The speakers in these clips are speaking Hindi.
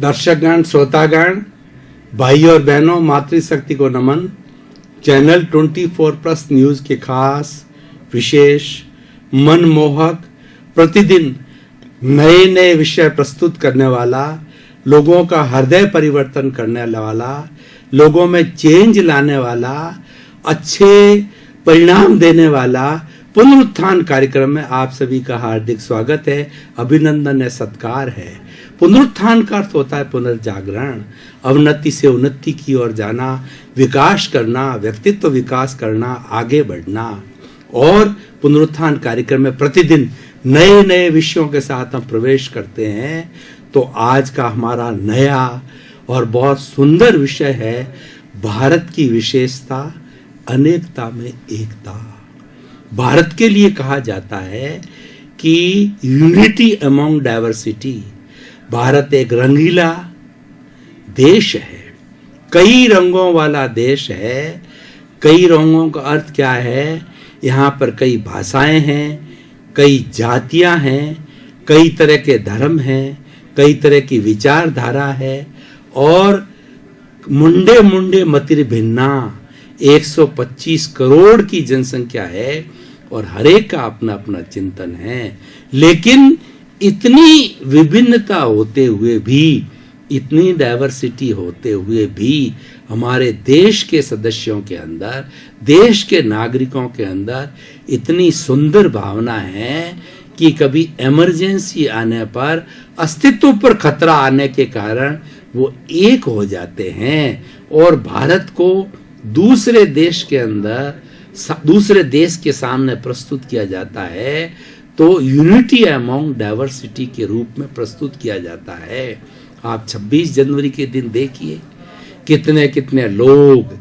दर्शकगण, श्रोतागण, भाई और बहनों, मातृशक्ति को नमन। चैनल 24+ न्यूज के खास, विशेष, मनमोहक, प्रतिदिन नए नए विषय प्रस्तुत करने वाला, लोगों का हृदय परिवर्तन करने वाला, लोगों में चेंज लाने वाला, अच्छे परिणाम देने वाला पुनरुत्थान कार्यक्रम में आप सभी का हार्दिक स्वागत है, अभिनंदन है, सत्कार है। पुनरुत्थान का अर्थ होता है पुनर्जागरण, अवनति से उन्नति की ओर जाना, विकास करना, व्यक्तित्व विकास करना, आगे बढ़ना। और पुनरुत्थान कार्यक्रम में प्रतिदिन नए नए विषयों के साथ हम प्रवेश करते हैं। तो आज का हमारा नया और बहुत सुंदर विषय है भारत की विशेषता, अनेकता में एकता। भारत के लिए कहा जाता है कि यूनिटी अमॉन्ग डाइवर्सिटी। भारत एक रंगीला देश है, कई रंगों वाला देश है। कई रंगों का अर्थ क्या है? यहाँ पर कई भाषाएं हैं, कई जातियां हैं, कई तरह के धर्म हैं, कई तरह की विचारधारा है और मुंडे मुंडे मतिर भिन्ना 125 करोड़ की जनसंख्या है और हर एक का अपना अपना चिंतन है। लेकिन इतनी विभिन्नता होते हुए भी, इतनी डाइवर्सिटी होते हुए भी हमारे देश के सदस्यों के अंदर, देश के नागरिकों के अंदर इतनी सुंदर भावना है कि कभी इमरजेंसी आने पर, अस्तित्व पर खतरा आने के कारण वो एक हो जाते हैं और भारत को दूसरे देश के अंदर, दूसरे देश के सामने प्रस्तुत किया जाता है तो यूनिटी अमॉन्ग डाइवर्सिटी के रूप में प्रस्तुत किया जाता है। आप 26 जनवरी के दिन देखिए, कितने कितने लोग,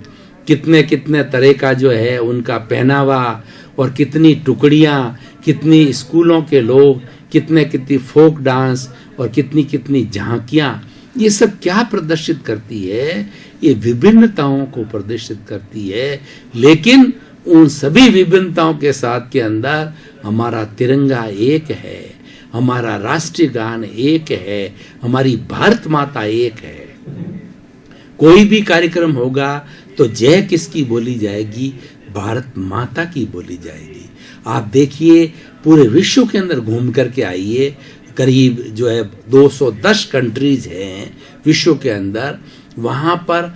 कितने कितने तरह का जो है उनका पहनावा और कितनी टुकड़ियाँ, कितनी स्कूलों के लोग, कितने कितनी फोक डांस और कितनी कितनी झांकियाँ, ये सब क्या प्रदर्शित करती है? ये विभिन्नताओं को प्रदर्शित करती है। लेकिन उन सभी विभिन्नताओं के साथ के अंदर हमारा तिरंगा एक है, हमारा राष्ट्रीय गान एक है, हमारी भारत माता एक है। कोई भी कार्यक्रम होगा तो जय किसकी बोली जाएगी? भारत माता की बोली जाएगी। आप देखिए, पूरे विश्व के अंदर घूम करके आइए, करीब जो है 210 कंट्रीज हैं विश्व के अंदर। वहां पर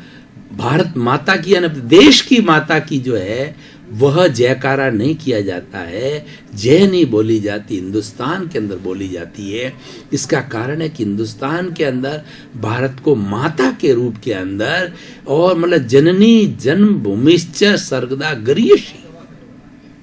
भारत माता की, यानी देश की माता की जो है वह जयकारा नहीं किया जाता है, जय नहीं बोली जाती, हिंदुस्तान के अंदर बोली जाती है। इसका कारण है कि हिंदुस्तान के अंदर भारत को माता के रूप के अंदर, और मतलब जननी जन्मभूमिश्च सर्वदा गरीयसी,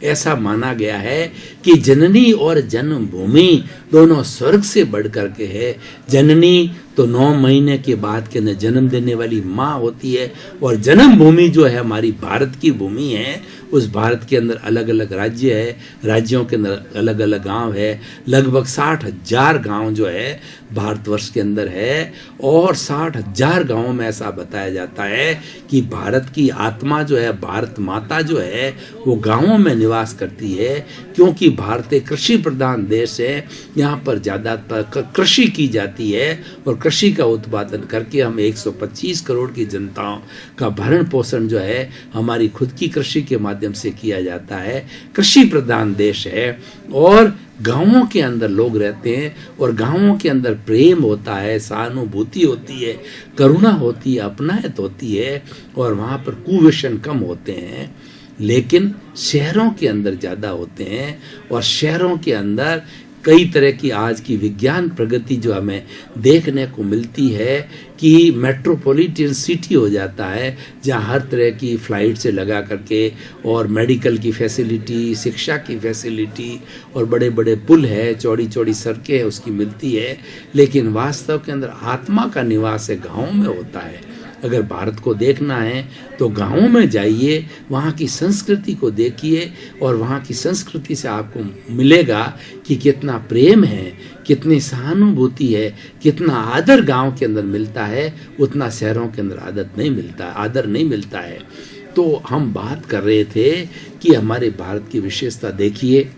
ऐसा माना गया है कि जननी और जन्मभूमि दोनों स्वर्ग से बढ़ करके है। जननी तो 9 महीने के बाद के अंदर जन्म देने वाली माँ होती है और जन्मभूमि जो है हमारी भारत की भूमि है। उस भारत के अंदर अलग अलग राज्य है, राज्यों के अंदर अलग अलग गांव है। लगभग 60,000 गांव जो है भारतवर्ष के अंदर है और 60,000 गांवों में ऐसा बताया जाता है कि भारत की आत्मा जो है, भारत माता जो है, वो गांवों में निवास करती है। क्योंकि भारत एक कृषि प्रधान देश है, यहाँ पर ज़्यादातर कृषि की जाती है और कृषि का उत्पादन करके हम 125 करोड़ की जनताओं का भरण पोषण जो है हमारी खुद की कृषि के माध्यम से किया जाता है। कृषि प्रधान देश है और गांवों के अंदर लोग रहते हैं और गांवों के अंदर प्रेम होता है, सहानुभूति होती है, करुणा होती है, अपनायत होती है और वहाँ पर कुव्यसन कम होते हैं। लेकिन शहरों के अंदर ज़्यादा होते हैं और शहरों के अंदर कई तरह की आज की विज्ञान प्रगति जो हमें देखने को मिलती है कि मेट्रोपॉलिटन सिटी हो जाता है, जहाँ हर तरह की फ्लाइट से लगा करके और मेडिकल की फैसिलिटी, शिक्षा की फैसिलिटी और बड़े बड़े पुल है, चौड़ी चौड़ी सड़कें उसकी मिलती है। लेकिन वास्तव के अंदर आत्मा का निवास है गाँव में होता है। अगर भारत को देखना है तो गाँवों में जाइए, वहाँ की संस्कृति को देखिए और वहाँ की संस्कृति से आपको मिलेगा कि कितना प्रेम है, कितनी सहानुभूति है, कितना आदर गांव के अंदर मिलता है, उतना शहरों के अंदर आदर नहीं मिलता है। तो हम बात कर रहे थे कि हमारे भारत की विशेषता देखिए,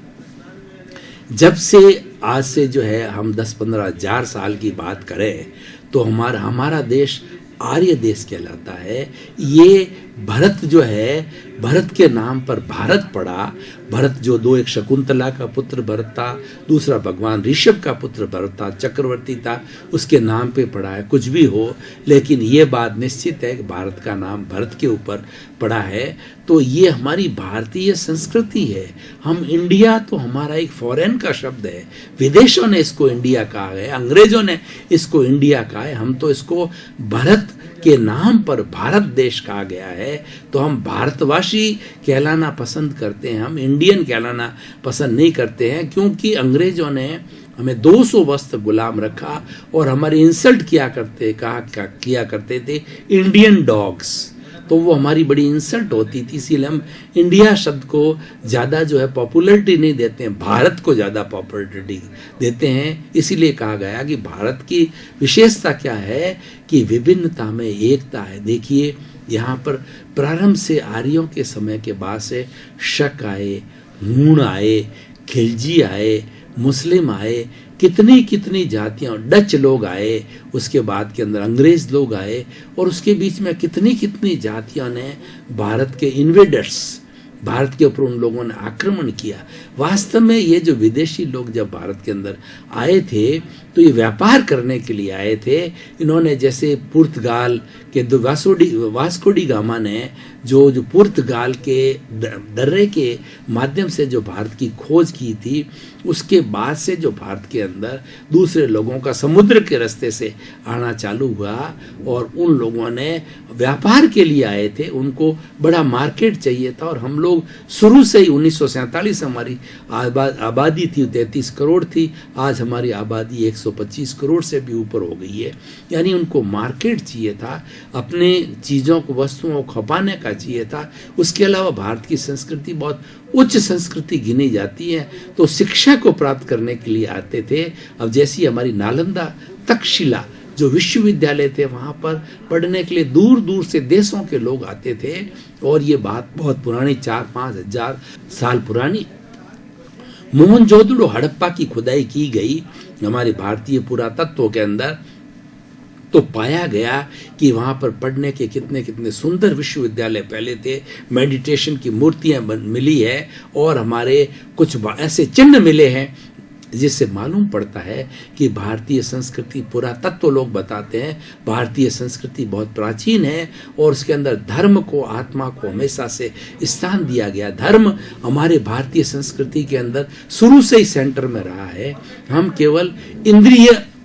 जब से आज से जो है हम 10-15 हज़ार साल की बात करें तो हमारा हमारा देश आर्य देश कहलाता है। ये भरत जो है, भरत के नाम पर भारत पड़ा। भरत जो दो, एक शकुंतला का पुत्र भरत था, दूसरा भगवान ऋषभ का पुत्र भरत था, चक्रवर्ती था, उसके नाम पे पड़ा है। कुछ भी हो, लेकिन ये बात निश्चित है कि भारत का नाम भरत के ऊपर पड़ा है। तो ये हमारी भारतीय संस्कृति है। हम इंडिया तो हमारा एक फॉरेन का शब्द है, विदेशों ने इसको इंडिया कहा है, अंग्रेजों ने इसको इंडिया कहा है, हम तो इसको भरत के नाम पर भारत देश कहा गया है। तो हम भारतवासी कहलाना पसंद करते हैं, हम इंडियन कहलाना पसंद नहीं करते हैं, क्योंकि अंग्रेजों ने हमें 200 वर्ष तक गुलाम रखा और हमारी इंसल्ट किया करते थे इंडियन डॉग्स। तो वो हमारी बड़ी इंसल्ट होती थी, इसीलिए हम इंडिया शब्द को ज़्यादा जो है पॉपुलरिटी नहीं देते हैं, भारत को ज़्यादा पॉपुलरिटी देते हैं। इसीलिए कहा गया कि भारत की विशेषता क्या है कि विभिन्नता में एकता है। देखिए यहाँ पर प्रारंभ से आर्यों के समय के बाद से शक आए, हूण आए, खिलजी आए, मुस्लिम आए, कितनी कितनी जातियां, डच लोग आए, उसके बाद के अंदर अंग्रेज लोग आए, और उसके बीच में कितनी कितनी जातियों ने भारत के इन्वेडर्स, भारत के ऊपर उन लोगों ने आक्रमण किया। वास्तव में ये जो विदेशी लोग जब भारत के अंदर आए थे तो ये व्यापार करने के लिए आए थे। इन्होंने जैसे पुर्तगाल के वास्को डी गामा ने जो पुर्तगाल के दर्रे के माध्यम से जो भारत की खोज की थी, उसके बाद से जो भारत के अंदर दूसरे लोगों का समुद्र के रास्ते से आना चालू हुआ, और उन लोगों ने व्यापार के लिए आए थे, उनको बड़ा मार्केट चाहिए था। और हम लोग शुरू से ही 1947 हमारी आबादी थी 33 करोड़ थी, आज हमारी आबादी 125 करोड़ से भी ऊपर हो गई है। यानी उनको मार्केट चाहिए था, अपने चीज़ों को, वस्तुओं को खपाने का चाहिए था। उसके अलावा भारत की संस्कृति बहुत उच्च संस्कृति गिनी जाती है, तो शिक्षा को प्राप्त करने के लिए आते थे। अब जैसी हमारी नालंदा तक्षशिला जो विश्वविद्यालय थे, वहाँ पर पढ़ने के लिए दूर दूर से देशों के लोग आते थे। और ये बात बहुत पुरानी, 4-5 हजार साल पुरानी। मोहनजोदड़ो हड़प्पा की खुदाई की गई हमारे भारतीय पुरातत्व के अंदर, तो पाया गया कि वहाँ पर पढ़ने के कितने कितने सुंदर विश्वविद्यालय पहले थे। मेडिटेशन की मूर्तियाँ मिली है, और हमारे कुछ ऐसे चिन्ह मिले हैं जिससे मालूम पड़ता है कि भारतीय संस्कृति, पुरातत्व लोग बताते हैं भारतीय संस्कृति बहुत प्राचीन है, और उसके अंदर धर्म को, आत्मा को हमेशा से स्थान दिया गया। धर्म हमारे भारतीय संस्कृति के अंदर शुरू से ही सेंटर में रहा है। हम केवल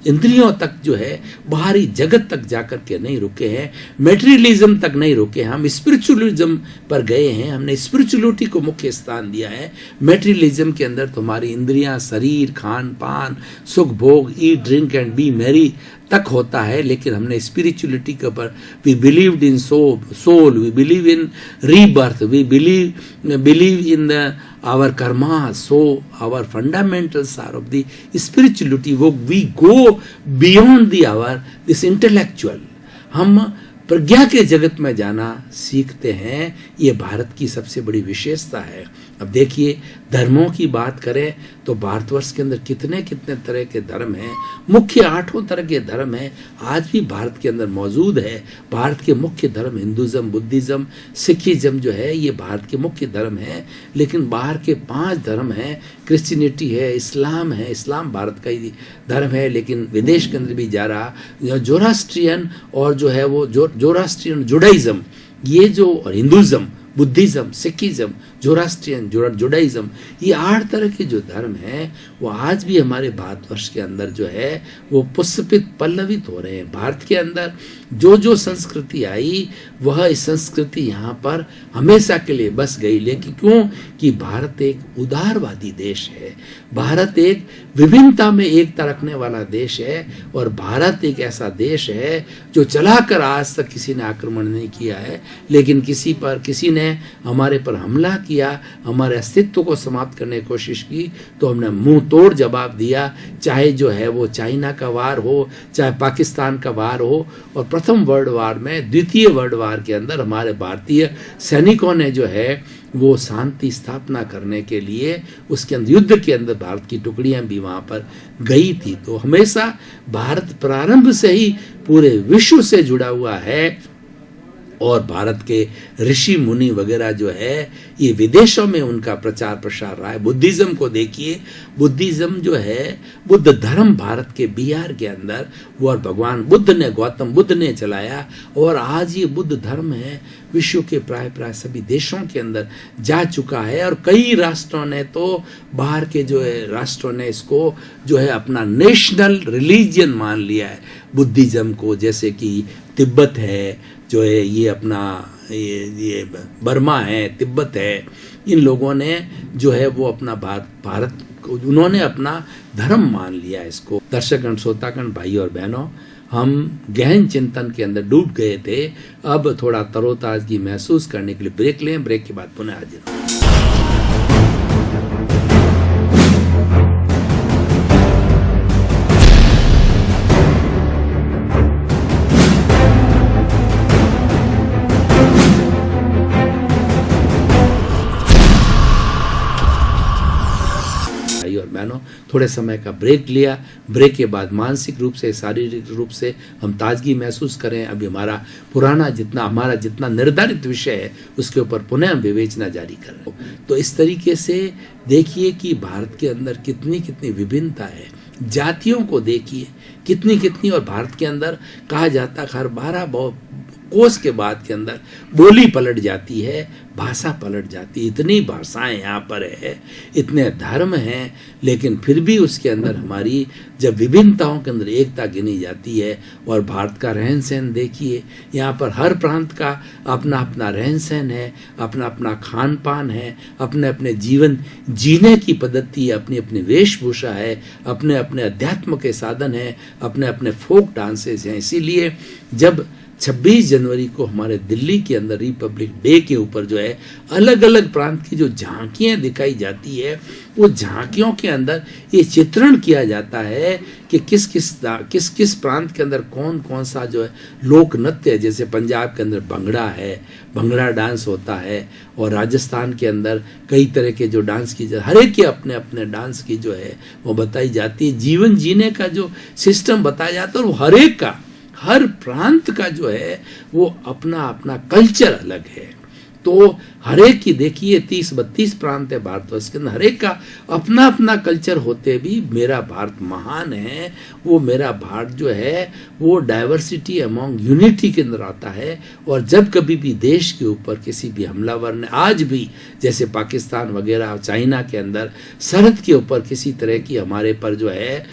इंद्रियों तक जो है, बाहरी जगत तक जाकर के नहीं रुके हैं, मेटेरियलिज्म तक नहीं रुके, हम स्पिरिचुअलिज्म पर गए हैं। हमने स्पिरिचुअलिटी को मुख्य स्थान दिया है। मेटेरियलिज्म के अंदर तुम्हारी इंद्रियां, शरीर, खान पान, सुख भोग, eat drink and be merry तक होता है, लेकिन हमने स्पिरिचुअलिटी के ऊपर, we believed in soul, we believe in rebirth, we believe in the our karma, so our fundamentals are of the spirituality. We go beyond this intellectual. हम प्रज्ञा के जगत में जाना सीखते हैं। ये भारत की सबसे बड़ी विशेषता है। अब देखिए, धर्मों की बात करें तो भारतवर्ष के अंदर कितने कितने तरह के धर्म हैं। मुख्य 8 तरह के धर्म हैं, आज भी भारत के अंदर मौजूद है। भारत के मुख्य धर्म हिंदुज़म, बुद्धिज़्म, सिखिज़्म जो है, ये भारत के मुख्य धर्म हैं। लेकिन बाहर के 5 धर्म हैं, क्रिश्चियनिटी है, इस्लाम है, इस्लाम भारत का ही धर्म है लेकिन विदेश के अंदर भी जा रहा। जोरास्ट्रियन और जो है वो जोरास्ट्रियन जुडाइज़म, ये जो, और हिंदुज़म, बुद्धिज़्म, सिखिज़्म, जोरास्ट्रियन, जुडाइज़्म, ये 8 तरह के जो धर्म हैं वो आज भी हमारे भारतवर्ष के अंदर जो है वो पुष्पित, पल्लवित हो रहे हैं। भारत के अंदर जो जो संस्कृति आई वह इस संस्कृति यहाँ पर हमेशा के लिए बस गई। लेकिन क्यों? कि भारत एक उदारवादी देश है, भारत एक विभिन्नता में एकता रखने वाला देश है, और भारत एक ऐसा देश है जो चलाकर आज तक किसी ने आक्रमण नहीं किया है, लेकिन किसी ने हमारे पर हमला किया, हमारे अस्तित्व को समाप्त करने की कोशिश की, तो हमने मुंह तोड़ जवाब दिया। चाहे जो है वो चाइना का वार हो, चाहे पाकिस्तान का वार हो, और प्रथम वर्ल्ड वार में, द्वितीय वर्ल्ड वार के अंदर हमारे भारतीय सैनिकों ने जो है वो शांति स्थापना करने के लिए उसके अंदर युद्ध के अंदर भारत की टुकड़ियां भी वहां पर गई थी। तो हमेशा भारत प्रारंभ से ही पूरे विश्व से जुड़ा हुआ है और भारत के ऋषि मुनि वगैरह जो है ये विदेशों में उनका प्रचार प्रसार रहा है। बुद्धिज्म को देखिए, बुद्धिज्म जो है बुद्ध धर्म भारत के बिहार के अंदर वो और भगवान बुद्ध ने, गौतम बुद्ध ने चलाया और आज ये बुद्ध धर्म है विश्व के प्राय सभी देशों के अंदर जा चुका है और कई राष्ट्रों ने तो बाहर के जो है राष्ट्रों ने इसको जो है अपना नेशनल रिलीजन मान लिया है बुद्धिज्म को, जैसे कि तिब्बत है जो है ये अपना ये बर्मा है, तिब्बत है, इन लोगों ने जो है वो अपना भारत को उन्होंने अपना धर्म मान लिया इसको। दर्शकगण, श्रोतागण, भाई और बहनों, हम गहन चिंतन के अंदर डूब गए थे। अब थोड़ा तरोताजगी महसूस करने के लिए ब्रेक लें, ब्रेक के बाद पुनः हाजिर हों। और बहनों, थोड़े समय का ब्रेक लिया। ब्रेक के बाद मानसिक रूप से, शारीरिक रूप से हम ताजगी महसूस करें। अभी हमारा जितना निर्धारित विषय है उसके ऊपर पुनः हम विवेचना जारी कर रहे हैं। तो इस तरीके से देखिए कि भारत के अंदर कितनी कितनी विभिन्नता है। जातियों को देखिए कितनी और भारत के अंदर कहा जाता हर 12 कोस के बाद के अंदर बोली पलट जाती है, भाषा पलट जाती है। इतनी भाषाएं यहाँ पर है, इतने धर्म हैं, लेकिन फिर भी उसके अंदर हमारी जब विभिन्नताओं के अंदर एकता गिनी जाती है। और भारत का रहन सहन देखिए, यहाँ पर हर प्रांत का अपना अपना रहन सहन है, अपना अपना खान पान है, अपने अपने जीवन जीने की पद्धति, अपनी अपनी वेशभूषा है, अपने अपने अध्यात्म के साधन है, अपने अपने फोक डांसेस हैं। इसीलिए जब 26 जनवरी को हमारे दिल्ली के अंदर रिपब्लिक डे के ऊपर जो है अलग अलग प्रांत की जो झांकियां दिखाई जाती है, वो झांकियों के अंदर ये चित्रण किया जाता है कि किस किस प्रांत के अंदर कौन कौन सा जो है लोक नृत्य है। जैसे पंजाब के अंदर भंगड़ा है, भंगड़ा डांस होता है, और राजस्थान के अंदर कई तरह के जो डांस की हर एक के अपने अपने डांस की जो है वो बताई जाती है। जीवन जीने का जो सिस्टम बताया जाता है, और हर एक का, हर प्रांत का जो है वो अपना अपना कल्चर अलग है। तो हर एक की देखिए 30-32 प्रांत है भारतवर्ष के अंदर, हर एक का अपना अपना कल्चर होते भी मेरा भारत महान है। वो मेरा भारत जो है वो डाइवर्सिटी अमॉन्ग यूनिटी के अंदर आता है। और जब कभी भी देश के ऊपर किसी भी हमलावर ने, आज भी जैसे पाकिस्तान वगैरह चाइना के अंदर सरहद के ऊपर किसी तरह की हमारे पर जो है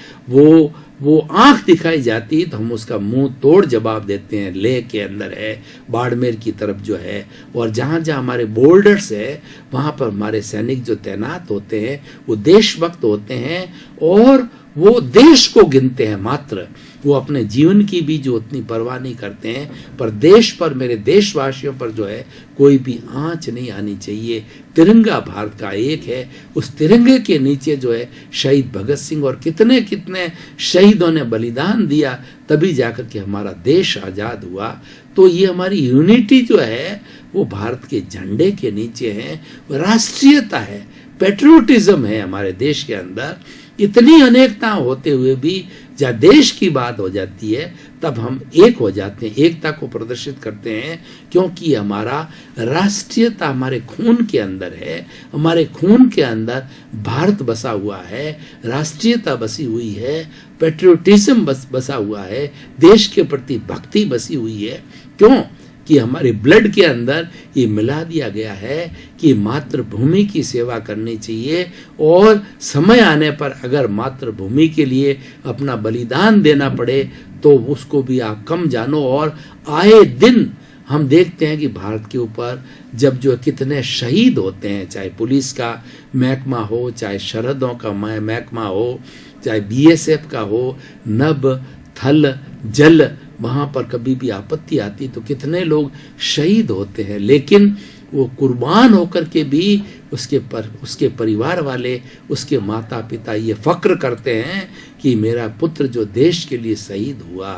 वो आंख दिखाई जाती, तो हम उसका मुंह तोड़ जवाब देते हैं। लेह के अंदर है, बाड़मेर की तरफ जो है, और जहाँ जहाँ हमारे बोर्डर्स है वहाँ पर हमारे सैनिक जो तैनात होते हैं वो देशभक्त होते हैं और वो देश को गिनते हैं मात्र। वो अपने जीवन की भी जो उतनी परवाह नहीं करते हैं, पर देश पर, मेरे देशवासियों पर जो है कोई भी आंच नहीं आनी चाहिए। तिरंगा भारत का एक है, उस तिरंगे के नीचे जो है शहीद भगत सिंह और कितने कितने शहीदों ने बलिदान दिया, तभी जाकर के हमारा देश आज़ाद हुआ। तो ये हमारी यूनिटी जो है वो भारत के झंडे के नीचे है, राष्ट्रीयता है, पेट्रियोटिज्म है हमारे देश के अंदर। इतनी अनेकता होते हुए भी जब देश की बात हो जाती है तब हम एक हो जाते हैं, एकता को प्रदर्शित करते हैं, क्योंकि हमारा राष्ट्रीयता हमारे खून के अंदर है। हमारे खून के अंदर भारत बसा हुआ है, राष्ट्रीयता बसी हुई है, पेट्रियोटिज्म बसा हुआ है, देश के प्रति भक्ति बसी हुई है। क्यों कि हमारे ब्लड के अंदर ये मिला दिया गया है कि मातृभूमि की सेवा करनी चाहिए, और समय आने पर अगर मातृभूमि के लिए अपना बलिदान देना पड़े तो उसको भी आप कम जानो। और आए दिन हम देखते हैं कि भारत के ऊपर जब जो कितने शहीद होते हैं, चाहे पुलिस का महकमा हो, चाहे सरहदों का महकमा हो, चाहे BSF का हो, नभ थल जल, वहाँ पर कभी भी आपत्ति आती तो कितने लोग शहीद होते हैं, लेकिन वो कुर्बान होकर के भी उसके परिवार वाले, उसके माता पिता ये फक्र करते हैं कि मेरा पुत्र जो देश के लिए शहीद हुआ।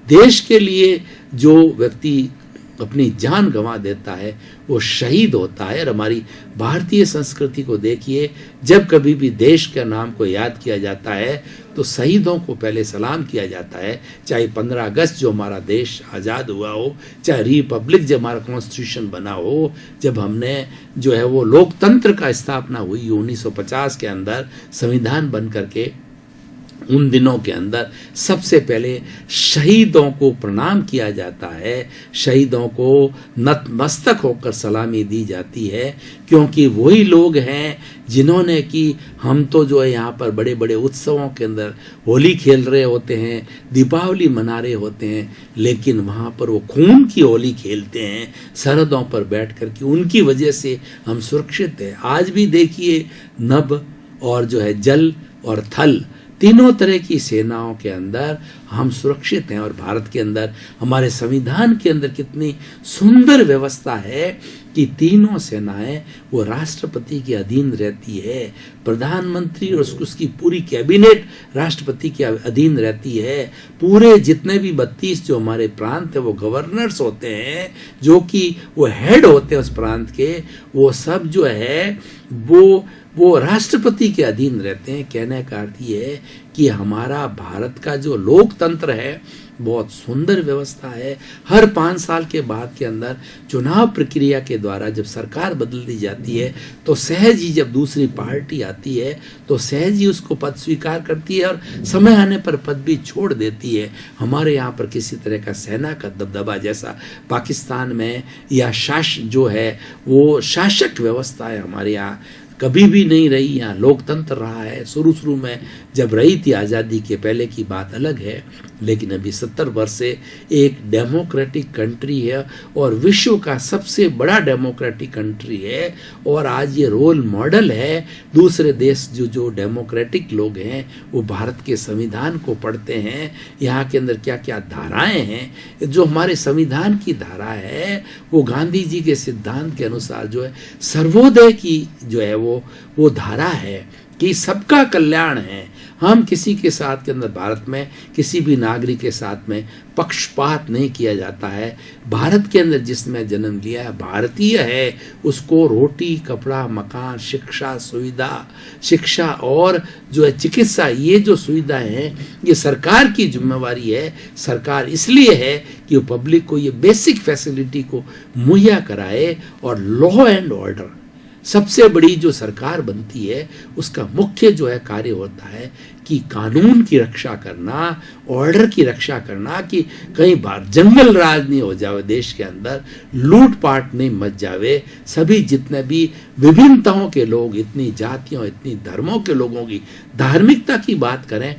देश के लिए जो व्यक्ति अपनी जान गंवा देता है वो शहीद होता है। और हमारी भारतीय संस्कृति को देखिए, जब कभी भी देश के नाम को याद किया जाता है तो शहीदों को पहले सलाम किया जाता है। चाहे 15 अगस्त जो हमारा देश आज़ाद हुआ हो, चाहे रिपब्लिक जब हमारा कॉन्स्टिट्यूशन बना हो, जब हमने जो है वो लोकतंत्र का स्थापना हुई 1950 के अंदर संविधान बन करके, उन दिनों के अंदर सबसे पहले शहीदों को प्रणाम किया जाता है, शहीदों को नतमस्तक होकर सलामी दी जाती है, क्योंकि वही लोग हैं जिन्होंने कि हम तो जो है यहाँ पर बड़े बड़े उत्सवों के अंदर होली खेल रहे होते हैं, दीपावली मना रहे होते हैं, लेकिन वहाँ पर वो खून की होली खेलते हैं सरहदों पर बैठ कर के। उनकी वजह से हम सुरक्षित हैं। आज भी देखिए, नभ और जो है जल और थल, तीनों तरह की सेनाओं के अंदर हम सुरक्षित हैं। और भारत के अंदर हमारे संविधान के अंदर कितनी सुंदर व्यवस्था है कि तीनों सेनाएं वो राष्ट्रपति के अधीन रहती है। प्रधानमंत्री और उसकी पूरी कैबिनेट राष्ट्रपति के अधीन रहती है। पूरे जितने भी 32 जो हमारे प्रांत है वो गवर्नर्स होते हैं, जो कि वो हेड होते हैं उस प्रांत के, वो सब जो है वो राष्ट्रपति के अधीन रहते हैं। कहने का अर्थ ये है कि हमारा भारत का जो लोकतंत्र है बहुत सुंदर व्यवस्था है। हर 5 साल के बाद के अंदर चुनाव प्रक्रिया के द्वारा जब सरकार बदल दी जाती है तो सहज ही जब दूसरी पार्टी आती है तो सहज ही उसको पद स्वीकार करती है और समय आने पर पद भी छोड़ देती है। हमारे यहाँ पर किसी तरह का सेना का दबदबा जैसा पाकिस्तान में या जो है वो शासक व्यवस्था है हमारे यहाँ कभी भी नहीं रही। यहाँ लोकतंत्र रहा है। शुरू में जब रही थी आज़ादी के पहले की बात अलग है, लेकिन अभी 70 वर्ष से एक डेमोक्रेटिक कंट्री है और विश्व का सबसे बड़ा डेमोक्रेटिक कंट्री है। और आज ये रोल मॉडल है। दूसरे देश जो डेमोक्रेटिक लोग हैं वो भारत के संविधान को पढ़ते हैं। यहाँ के अंदर क्या क्या धाराएं हैं। जो हमारे संविधान की धारा है वो गांधी जी के सिद्धांत के अनुसार जो है सर्वोदय की जो है वो धारा है कि सबका कल्याण है। हम किसी के साथ के अंदर भारत में किसी भी नागरिक के साथ में पक्षपात नहीं किया जाता है। भारत के अंदर जिसने जन्म लिया है भारतीय है, उसको रोटी कपड़ा मकान शिक्षा और जो है चिकित्सा, ये जो सुविधाएं हैं ये सरकार की जिम्मेवारी है। सरकार इसलिए है कि वो पब्लिक को ये बेसिक फैसिलिटी को मुहैया कराए। और लॉ एंड ऑर्डर सबसे बड़ी जो सरकार बनती है उसका मुख्य जो है कार्य होता है कि कानून की रक्षा करना, ऑर्डर की रक्षा करना, कि कहीं बार जंगल राज नहीं हो जावे देश के अंदर, लूटपाट नहीं मच जावे। सभी जितने भी विभिन्नताओं के लोग, इतनी जातियों इतनी धर्मों के लोगों की धार्मिकता की बात करें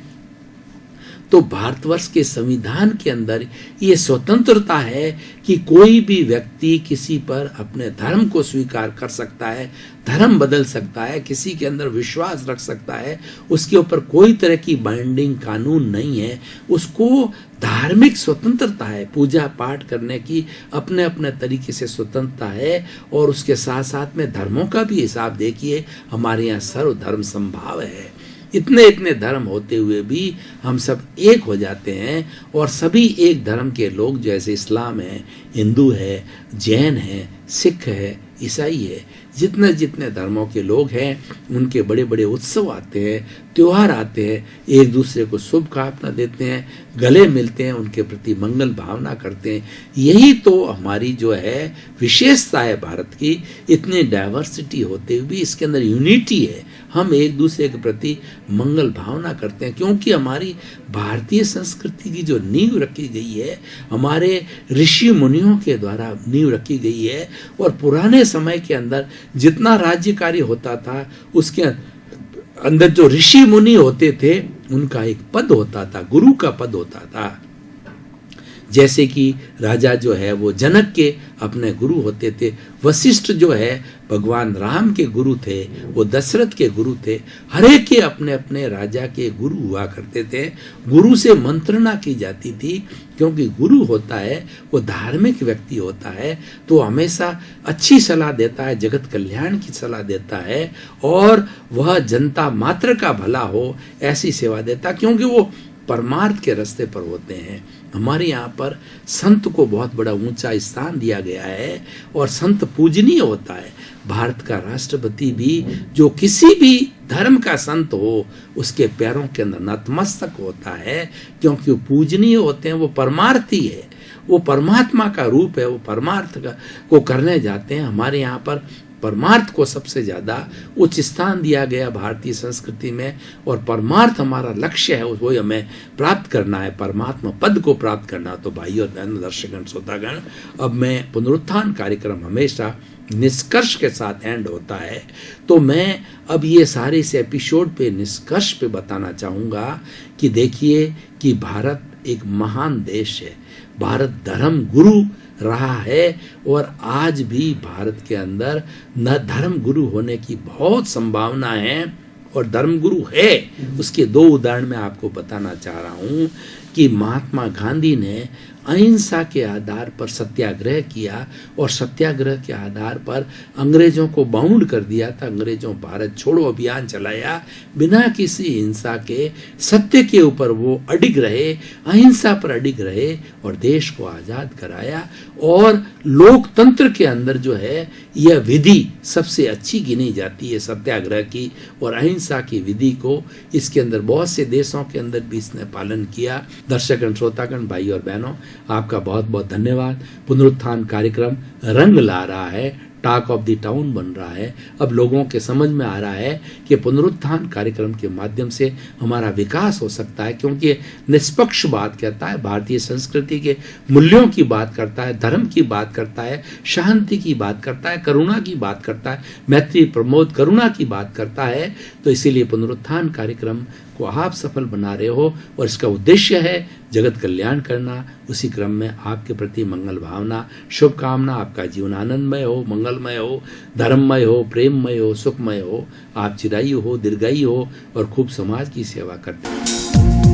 तो भारतवर्ष के संविधान के अंदर ये स्वतंत्रता है कि कोई भी व्यक्ति किसी पर अपने धर्म को स्वीकार कर सकता है, धर्म बदल सकता है, किसी के अंदर विश्वास रख सकता है। उसके ऊपर कोई तरह की बाइंडिंग कानून नहीं है। उसको धार्मिक स्वतंत्रता है, पूजा पाठ करने की अपने अपने तरीके से स्वतंत्रता है। और उसके साथ साथ में धर्मों का भी हिसाब देखिए, हमारे यहाँ सर्वधर्म समभाव है। इतने धर्म होते हुए भी हम सब एक हो जाते हैं और सभी एक धर्म के लोग, जैसे इस्लाम है, हिंदू है, जैन है, सिख है, ईसाई है, जितने धर्मों के लोग हैं उनके बड़े बड़े उत्सव आते हैं, त्योहार आते हैं, एक दूसरे को शुभकामना देते हैं, गले मिलते हैं, उनके प्रति मंगल भावना करते हैं। यही तो हमारी जो है विशेषता है भारत की। इतनी डाइवर्सिटी होते हुए भी इसके अंदर यूनिटी है। हम एक दूसरे के प्रति मंगल भावना करते हैं क्योंकि हमारी भारतीय संस्कृति की जो नींव रखी गई है, हमारे ऋषि मुनियों के द्वारा नींव रखी गई है। और पुराने समय के अंदर जितना राज्य कार्य होता था उसके अंदर जो ऋषि मुनि होते थे उनका एक पद होता था, गुरु का पद होता था। जैसे कि राजा जो है वो जनक के अपने गुरु होते थे, वशिष्ठ जो है भगवान राम के गुरु थे, वो दशरथ के गुरु थे। हर एक के अपने अपने राजा के गुरु हुआ करते थे। गुरु से मंत्रणा की जाती थी क्योंकि गुरु होता है वो धार्मिक व्यक्ति होता है, तो हमेशा अच्छी सलाह देता है, जगत कल्याण की सलाह देता है और वह जनता मात्र का भला हो ऐसी सेवा देता, क्योंकि वो परमार्थ के रास्ते पर होते हैं। हमारे यहाँ पर संत को बहुत बड़ा ऊंचा स्थान दिया गया है और संत पूजनीय होता है। भारत का राष्ट्रपति भी जो किसी भी धर्म का संत हो उसके पैरों के अंदर नतमस्तक होता है, क्योंकि वो पूजनीय होते हैं, वो परमार्थी है, वो परमात्मा का रूप है, वो परमार्थ को करने जाते हैं। हमारे यहाँ पर परमार्थ को सबसे ज़्यादा उच्च स्थान दिया गया भारतीय संस्कृति में, और परमार्थ हमारा लक्ष्य है, वो हमें प्राप्त करना है, परमात्मा पद को प्राप्त करना। तो भाई और बहन, दर्शकगण, श्रोतागण, अब मैं पुनरुत्थान कार्यक्रम हमेशा निष्कर्ष के साथ एंड होता है, तो मैं अब ये सारे इस एपिसोड पे निष्कर्ष पे बताना चाहूँगा कि देखिए कि भारत एक महान देश है, भारत धर्म गुरु रहा है, और आज भी भारत के अंदर न धर्म गुरु होने की बहुत संभावना है, और धर्मगुरु है उसके दो उदाहरण मैं आपको बताना चाह रहा हूँ कि महात्मा गांधी ने अहिंसा के आधार पर सत्याग्रह किया, और सत्याग्रह के आधार पर अंग्रेजों को बाउंड कर दिया था। अंग्रेजों भारत छोड़ो अभियान चलाया, बिना किसी हिंसा के सत्य के ऊपर वो अडिग रहे, अहिंसा पर अडिग रहे और देश को आज़ाद कराया। और लोकतंत्र के अंदर जो है यह विधि सबसे अच्छी गिनी जाती है, सत्याग्रह की और अहिंसा की विधि को। इसके अंदर बहुत से देशों के अंदर भी इसने पालन किया। दर्शकगण, श्रोतागण, भाई और बहनों, आपका बहुत बहुत धन्यवाद। पुनरुत्थान कार्यक्रम रंग ला रहा है, टॉक ऑफ द टाउन बन रहा है। अब लोगों के समझ में आ रहा है कि पुनरुत्थान कार्यक्रम के माध्यम से हमारा विकास हो सकता है, क्योंकि निष्पक्ष बात कहता है, भारतीय संस्कृति के मूल्यों की बात करता है, धर्म की बात करता है, शांति की बात करता है, करुणा की बात करता है, मैत्री, प्रमोद, करुणा की बात करता है। तो इसीलिए पुनरुत्थान कार्यक्रम को आप सफल बना रहे हो, और इसका उद्देश्य है जगत कल्याण करना। उसी क्रम में आपके प्रति मंगल भावना, शुभकामना, आपका जीवन आनंदमय हो, मंगलमय हो, धर्ममय हो, प्रेममय हो, सुखमय हो, आप चिरायु हो, दीर्घायु हो और खूब समाज की सेवा करते हो।